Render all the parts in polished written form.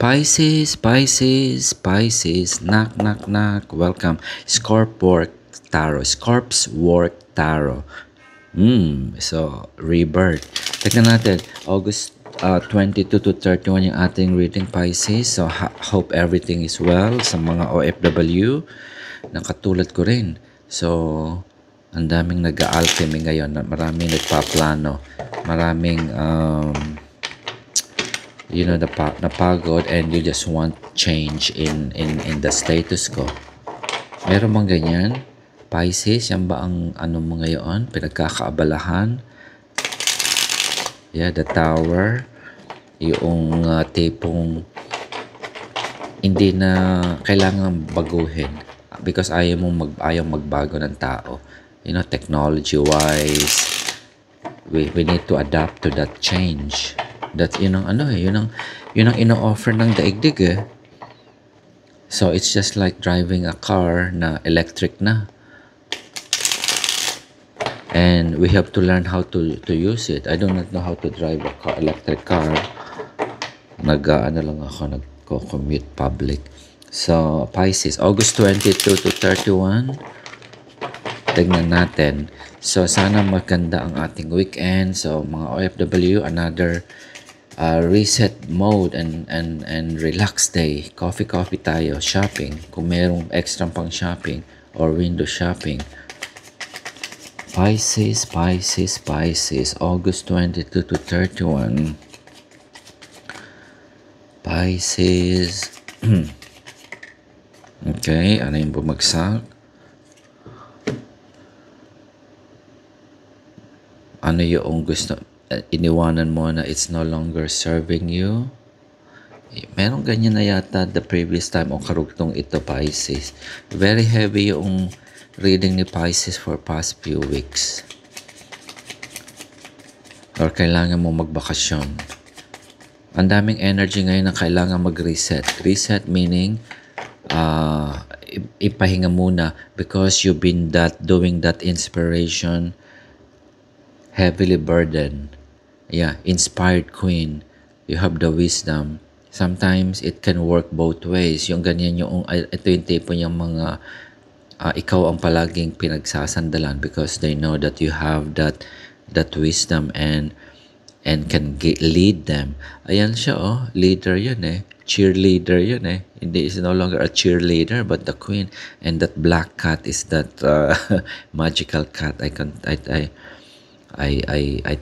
Pisces, Pisces, Pisces, knock, knock, knock. Welcome. Scorp Work Tarot. Scorp's Work Tarot. So, rebirth. Tignan natin, August 22 to 31 yung ating reading, Pisces. So, hope everything is well sa mga OFW na katulad ko rin. So, ang daming nag-alchemy ngayon. Maraming nagpaplano. Maraming napagod and you just want change in the status quo. Meron bang ganyan? Pisces, yan ba ang ano mo ngayon? Pinagkakaabalahan? Yeah, the tower. Yung tipong hindi na kailangan baguhin because ayaw magbago ng tao. Technology-wise, we need to adapt to that change. That yun ang ino-offer ng daigdig eh. So it's just like driving a car na electric na. And we have to learn how to use it. I do not know how to drive a electric car. Nagko-commute public. So Pisces, August 22 to 31. Tignan natin. So sana maganda ang ating weekend. So mga OFW, another reset mode and relax day. Coffee tayo, shopping. Kung merong extra pang shopping or window shopping. Pisces, Pisces, Pisces, August 22 to 31. Pisces. Okay, ano yung bumagsak? Ano yung gusto? Iniwanan mo na it's no longer serving you. Meron ganyan na yata the previous time o karugtong ito, Pisces. Very heavy yung reading ni Pisces for past few weeks. Or kailangan mo magbakasyon. Ang daming energy ngayon na kailangan mag-reset. Reset meaning ipahinga muna because you've been doing that inspiration heavily burdened. Yeah, inspired queen. You have the wisdom. Sometimes it can work both ways. Yung ganyan ito yung tipo yung mga ikaw ang palaging pinagsasandalan because they know that you have that wisdom and can lead them. Ayan siya, leader yun eh. Cheerleader yun eh. Hindi is no longer a cheerleader but the queen, and that black cat is that magical cat. I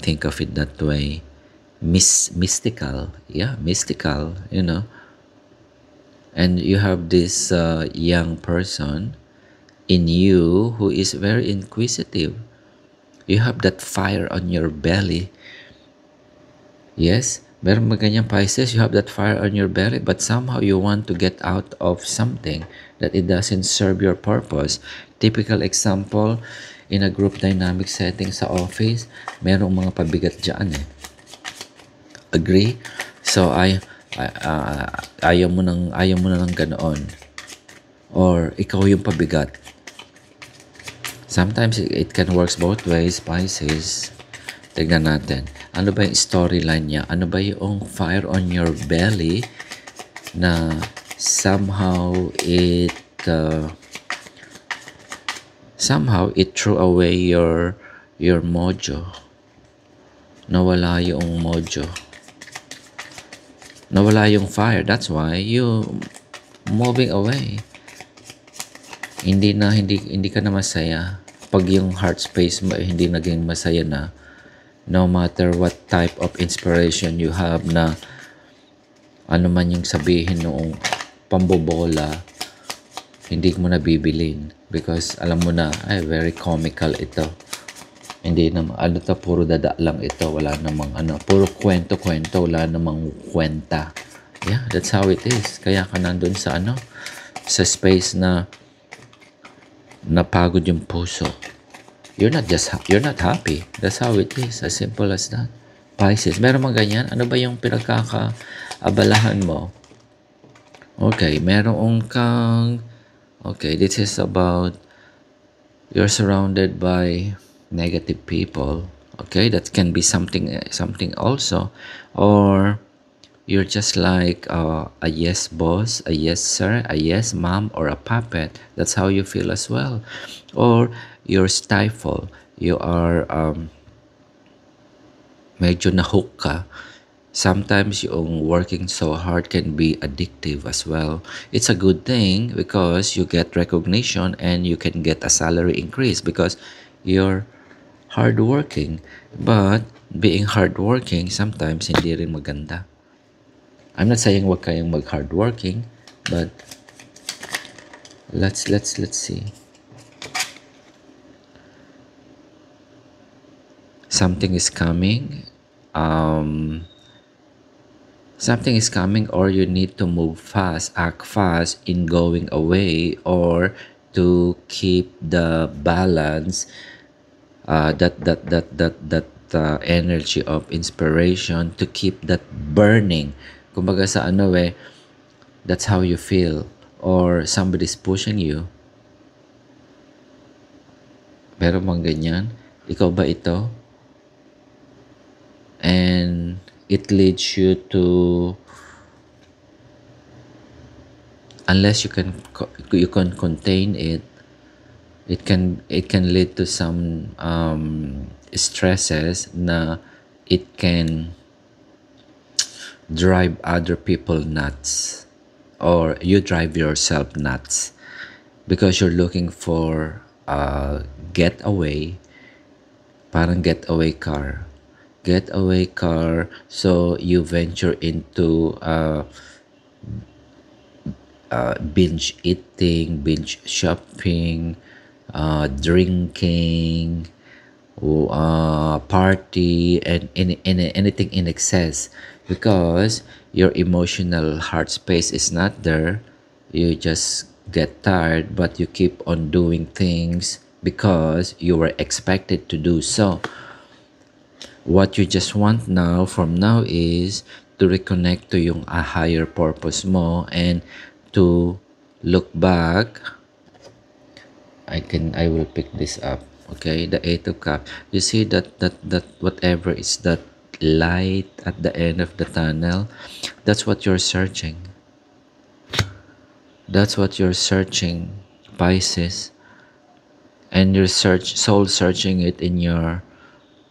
think of it that way. Mystical. Yeah, mystical, And you have this young person in you who is very inquisitive. You have that fire on your belly. Yes, meron maganyang Pisces, you have that fire on your belly, but somehow you want to get out of something that it doesn't serve your purpose. Typical example, in a group dynamic setting sa office, merong mga pabigat dyan eh. Agree? So, ayaw mo na ng ganoon. Or, ikaw yung pabigat. Sometimes it can work both ways, Pisces. Tignan natin. Ano ba yung storyline niya? Ano ba yung fire on your belly na somehow it threw away your mojo. Nawala yung mojo. Nawala yung fire. That's why you moving away. Hindi ka na masaya. Pag yung heart space mo hindi naging masaya na, no matter what type of inspiration you have na ano man yung sabihin noong pambobola, hindi mo na bibilin because alam mo na, very comical ito. Hindi naman, puro dada lang ito. Wala namang puro kwento, wala namang kwenta. Yeah, that's how it is. Kaya ka nandun sa sa space na napagod yung puso. You're not happy. That's how it is. As simple as that. Pisces, meron mang ganyan? Ano ba yung pinagkakaabalahan mo? Okay, this is about you're surrounded by negative people. Okay, that can be something also. Or You're just like a yes boss, a yes sir, a yes mom, or a puppet. That's how you feel as well. Or you're stifled. You are medyo na-hook ka. Sometimes yung working so hard can be addictive as well. It's a good thing because you get recognition and you can get a salary increase because you're hardworking. But being hardworking, sometimes hindi rin maganda. I'm not saying wag kayong mag-hardworking, but let's see. Something is coming. Something is coming, or you need to move fast, act fast in going away, or to keep the balance, that energy of inspiration, to keep that burning. Kumbaga sa ano that's how you feel, or somebody's pushing you. Pero mang ganyan, ikaw ba ito? And it leads you to, unless you can contain it, it can lead to some stresses na it can drive other people nuts, or you drive yourself nuts because you're looking for a getaway, parang getaway car. So you venture into binge eating, binge shopping, drinking, party, and anything in excess, because your emotional heart space is not there. You just get tired, but you keep on doing things because you were expected to do so. What you just want now, from now, is to reconnect to yung a higher purpose mo, and to look back. I will pick this up. Okay, the Eight of Cups. You see that whatever is that light at the end of the tunnel, that's what you're searching. That's what you're searching, Pisces. And you're soul searching it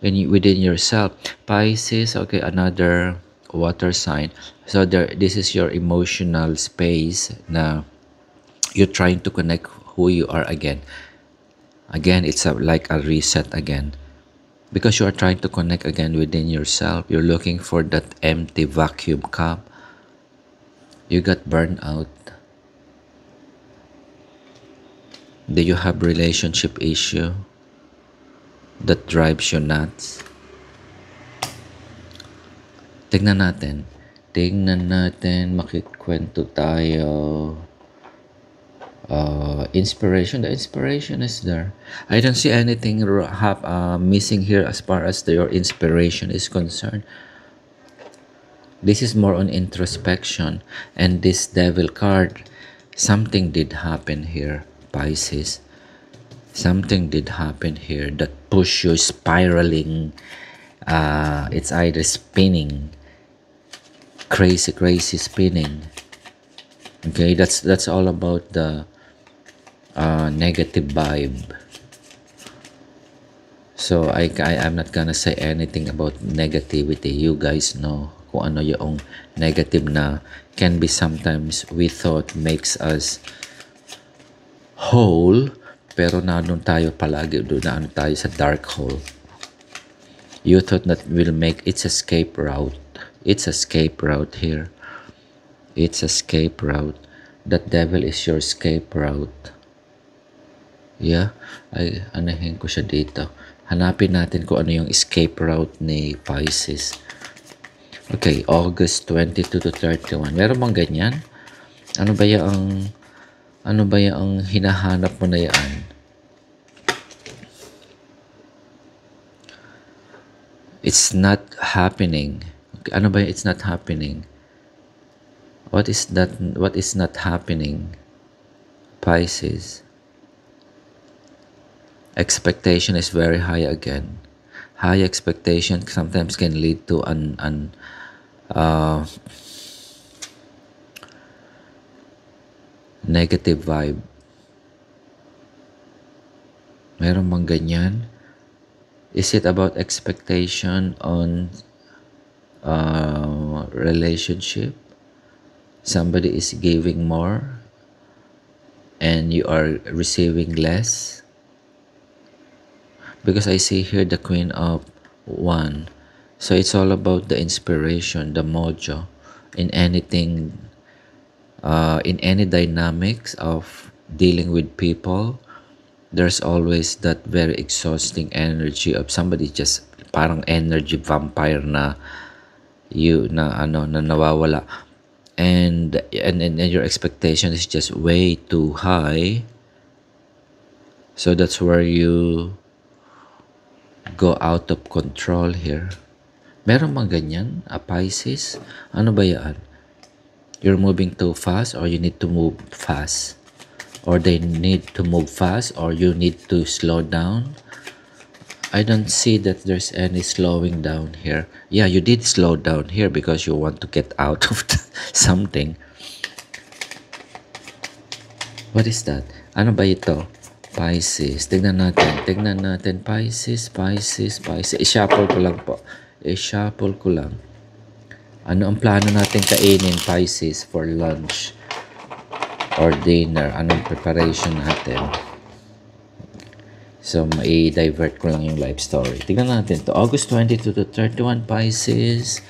within yourself. Pisces, okay, another water sign. So this is your emotional space na you're trying to connect who you are again. Again, it's like a reset again. Because you are trying to connect again within yourself. You're looking for that empty vacuum cup. You got burned out. Do you have relationship issue that drives you nuts? Tingnan natin, makikwento tayo. Inspiration. The inspiration is there. I don't see anything missing here as far as your inspiration is concerned. This is more on introspection. And this devil card, something did happen here, Pisces. Something did happen here that push you spiraling. It's either spinning, crazy spinning. Okay, that's all about the negative vibe. So I'm not gonna say anything about negativity. You guys know kung ano yung negative na can be sometimes we thought makes us whole, pero nandun tayo palagi, doon tayo sa dark hole. You thought that will make its escape route. It's escape route here. It's escape route. That devil is your escape route. Yeah, ay anahin ko siya dito. Hanapin natin kung ano yung escape route ni Pisces. Okay, August 22 to 31. Meron bang ganyan? Ano ba yung hinahanap mo na yan? It's not happening. Okay, ano ba yung it's not happening? What is that? What is not happening? Pisces. Expectation is very high again. High expectation sometimes can lead to uh, negative vibe. Meron bang ganyan? Is it about expectation on relationship? Somebody is giving more and you are receiving less? Because I see here the Queen of One. So it's all about the inspiration, the mojo in anything, in any dynamics of dealing with people. There's always that very exhausting energy of somebody just parang energy vampire na na nawawala, and your expectation is just way too high, so that's where you go out of control here. Meron bang ganyan, a Pisces? Ano ba yan? You're moving too fast, or you need to move fast, or they need to move fast, or you need to slow down. I don't see that there's any slowing down here. Yeah, you did slow down here because you want to get out of something. What is that? Ano ba ito? Pisces. Tignan natin. Pisces. I-shuffle ko lang po. I-shuffle ko lang. Ano ang plano natin kainin, Pisces, for lunch or dinner? Anong preparation natin? So, mai-divert ko lang yung life story. Tignan natin to. August 22 to 31, Pisces.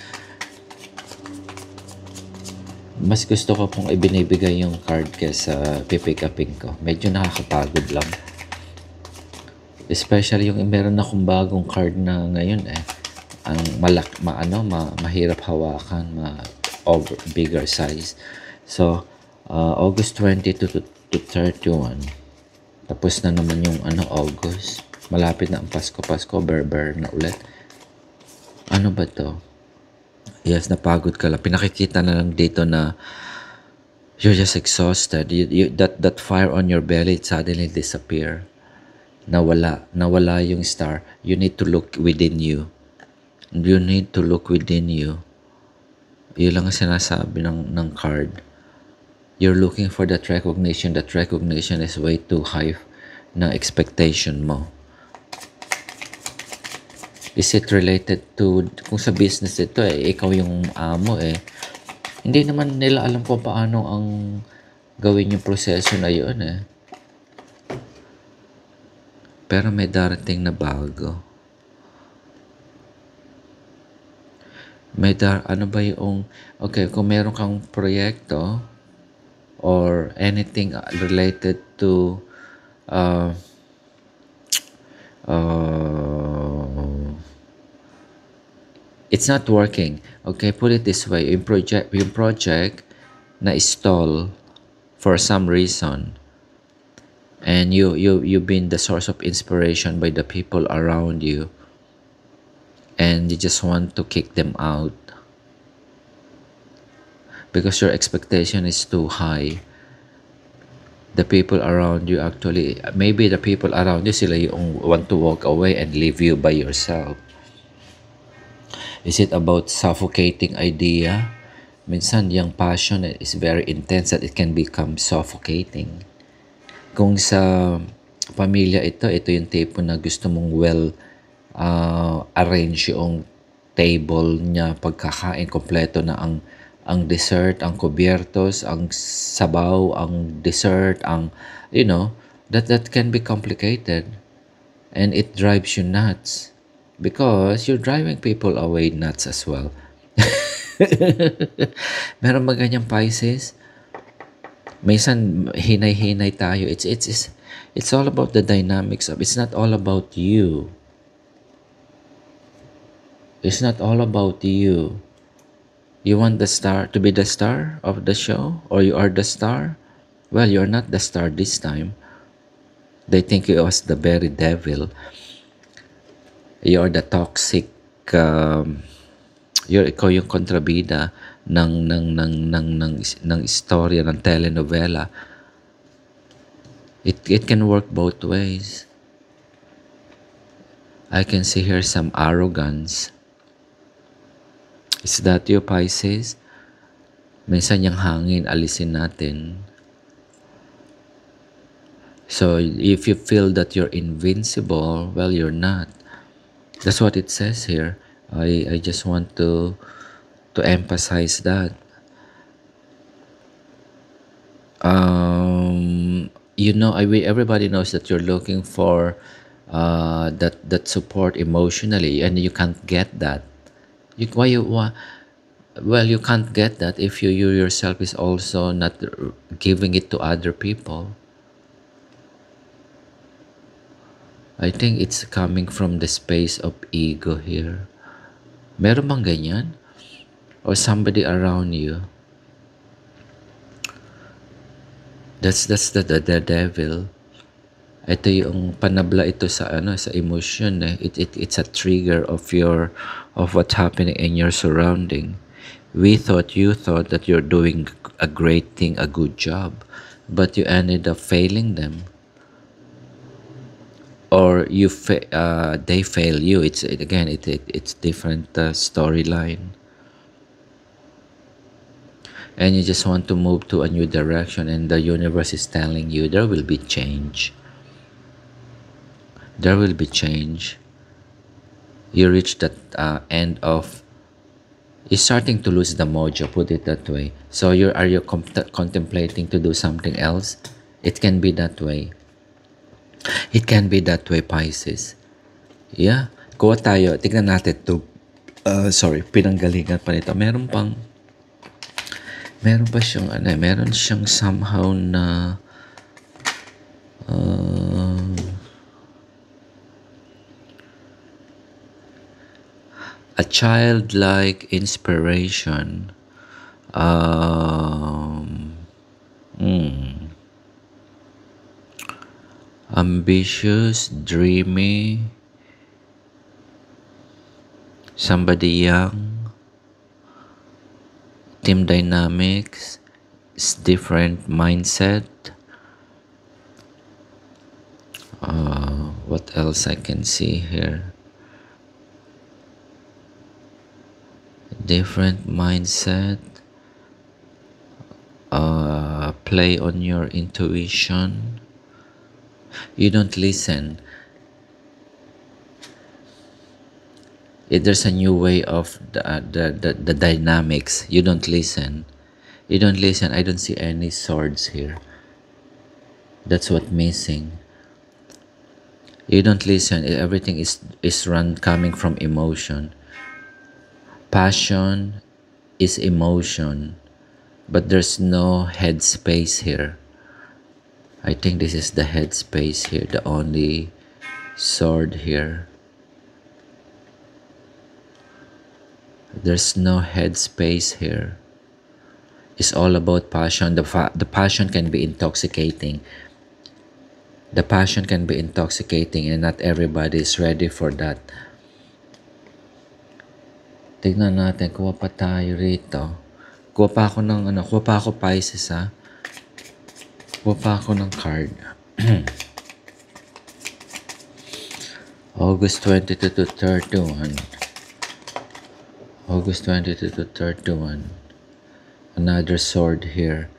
Mas gusto ko pong ibinibigay yung card kesa pipick-upin ko. Medyo nakakapagod lang. Especially yung meron akong bagong card na ngayon ang mahirap hawakan, bigger size. So, August 22 to 31. Tapos na naman yung August. Malapit na ang Pasko, berber na ulit. Ano ba to? Yes, napagod ka lang. Pinakikita na lang dito na you're just exhausted. That fire on your belly suddenly disappear. Nawala yung star. You need to look within you. You need to look within you. Yun lang ang sinasabi ng card. You're looking for that recognition. That recognition is way too high na expectation mo. Is it related to, kung sa business ito ikaw yung amo hindi naman nila alam kung paano ang gawin yung proseso na yun Pero may darating na bago. Ano ba yung, okay, kung meron kang proyekto, or anything related to it's not working. Okay, put it this way. Yung project na stall for some reason, and you've been the source of inspiration by the people around you, and you just want to kick them out because your expectation is too high. The people around you maybe the people around you sila yung want to walk away and leave you by yourself. Is it about suffocating idea? Minsan yung passion is very intense that it can become suffocating. Kung sa pamilya ito yung tipo na gusto mong arrange yung table niya, pagkakain kompleto na ang dessert, ang kubiertos, ang sabaw, ang dessert, that can be complicated, and it drives you nuts because you're driving people away nuts as well. Meron ba ganyang Pisces? Minsan hinay-hinay tayo. It's all about the dynamics of, it's not all about you. It's not all about you. You want the star to be the star of the show, or you are the star? Well, you're not the star this time. They think you was the very devil. You're the toxic. Ikaw yung kontrabida ng istorya ng telenovela. It can work both ways. I can see here some arrogance. Is that you, Pisces? Minsan yung hangin, alisin natin. So, if you feel that you're invincible, well, you're not. That's what it says here. I just want to emphasize that. You know, everybody knows that you're looking for that support emotionally, and you can't get that. Well, you can't get that if you yourself is also not giving it to other people. I think it's coming from the space of ego here. Meron bang ganyan? Or somebody around you? That's the devil. Ito yung panabla ito sa sa emotion eh. It's a trigger of what's happening in your surrounding. You thought that you're doing a great thing, a good job, but you ended up failing them. Or they fail you. It's different storyline. And you just want to move to a new direction, and the universe is telling you there will be change. There will be change. You reach that end of, you're starting to lose the mojo, put it that way. So are you contemplating to do something else? It can be that way. It can be that way, Pisces. Yeah. Kuha tayo. Tignan natin to. Pinanggalingan pa nito. Meron pa siyang meron siyang somehow na a childlike inspiration. Ambitious, dreamy, somebody young, team dynamics, different mindset. What else I can see here? Different mindset. Play on your intuition. You don't listen. There's a new way of the dynamics. You don't listen. You don't listen. I don't see any swords here. That's what missing. You don't listen. Everything is run coming from emotion. Passion is emotion, but there's no head space here. I think this is the head space here, the only sword here. There's no head space here. It's all about passion. The passion can be intoxicating. The passion can be intoxicating, and not everybody is ready for that. Tignan natin, kuha pa tayo rito. Kuha pa ako Pisces ha. Kuha pa ako ng card. August 22 to 31. August 22 to 31. Another sword here.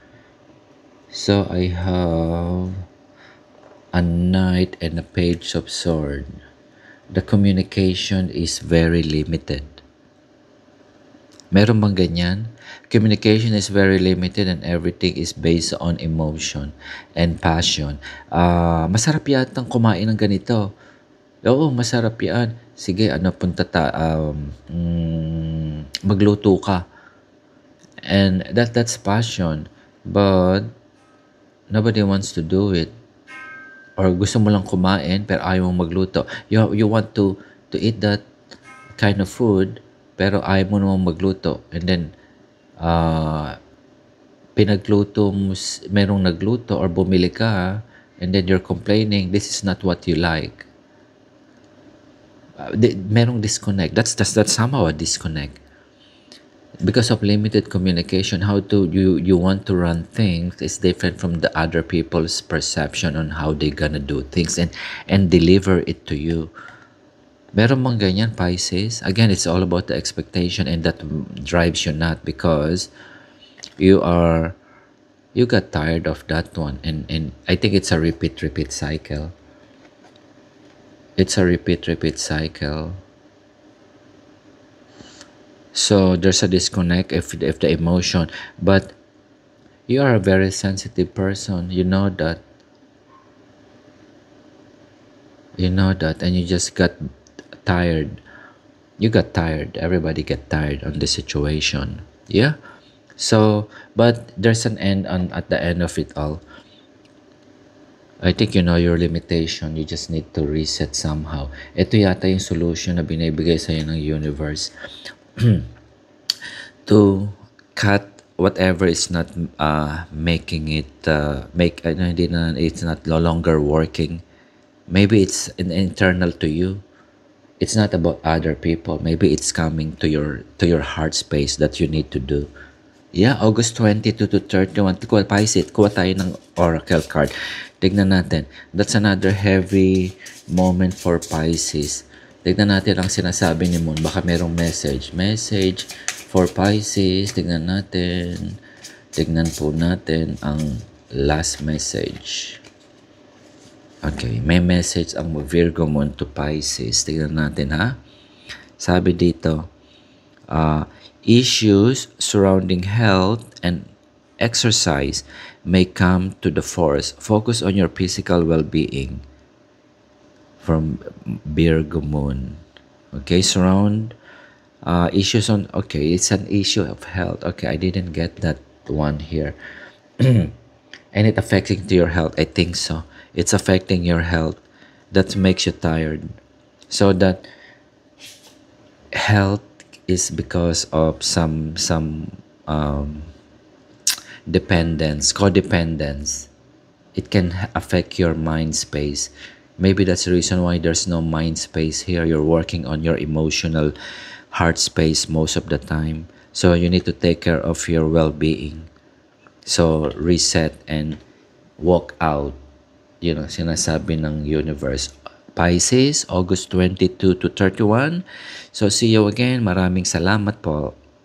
So I have a knight and a page of sword. The communication is very limited. Meron bang ganyan? Communication is very limited and everything is based on emotion and passion. Masarap yatang kumain ng ganito. Oo, masarap yan. Sige, magluto ka. And that's passion. But nobody wants to do it. Or gusto mo lang kumain pero ayaw mong magluto. You want to eat that kind of food pero ayaw mo namang magluto. And then, pinagluto mo, merong nagluto or bumili ka, and then you're complaining, this is not what you like. Merong disconnect. That's somehow a disconnect. Because of limited communication, how you want to run things is different from the other people's perception on how they're gonna do things and deliver it to you. Meron bang ganyan, Pisces? Again, it's all about the expectation, and that drives you not because you are you got tired of that one, and I think it's a repeat cycle. It's a repeat cycle. So there's a disconnect if the emotion, but you are a very sensitive person. You know that, and you just got tired. You got tired. Everybody get tired on the situation. Yeah. So, but there's an end on at the end of it all. I think you know your limitation. You just need to reset somehow. Ito yata yung solution na binibigay sa'yo ng universe to cut whatever is not making it make ano, hindi na it's not no longer working. Maybe it's an internal to you. It's not about other people. Maybe it's coming to your heart space that you need to do. Yeah, August 22 to 31. Kuha Pisces, kuha tayo ng oracle card. Tignan natin. That's another heavy moment for Pisces. Tignan natin ang sinasabi ni Moon. Baka merong message. Message for Pisces. Tignan natin. Tignan po natin ang last message. Okay, may message ang Virgo Moon to Pisces. Tignan natin ha. Sabi dito, issues surrounding health and exercise may come to the force. Focus on your physical well-being. From Virgo Moon. Okay, surround issues on, okay, it's an issue of health. Okay, I didn't get that one here. And it affecting to your health. I think so. It's affecting your health. That makes you tired. So that health is because of some codependence. It can affect your mind space. Maybe that's the reason why there's no mind space here. You're working on your emotional heart space most of the time. So you need to take care of your well-being. So reset and walk out. Sinasabi ng universe. Pisces, August 22 to 31. So see you again. Maraming salamat po.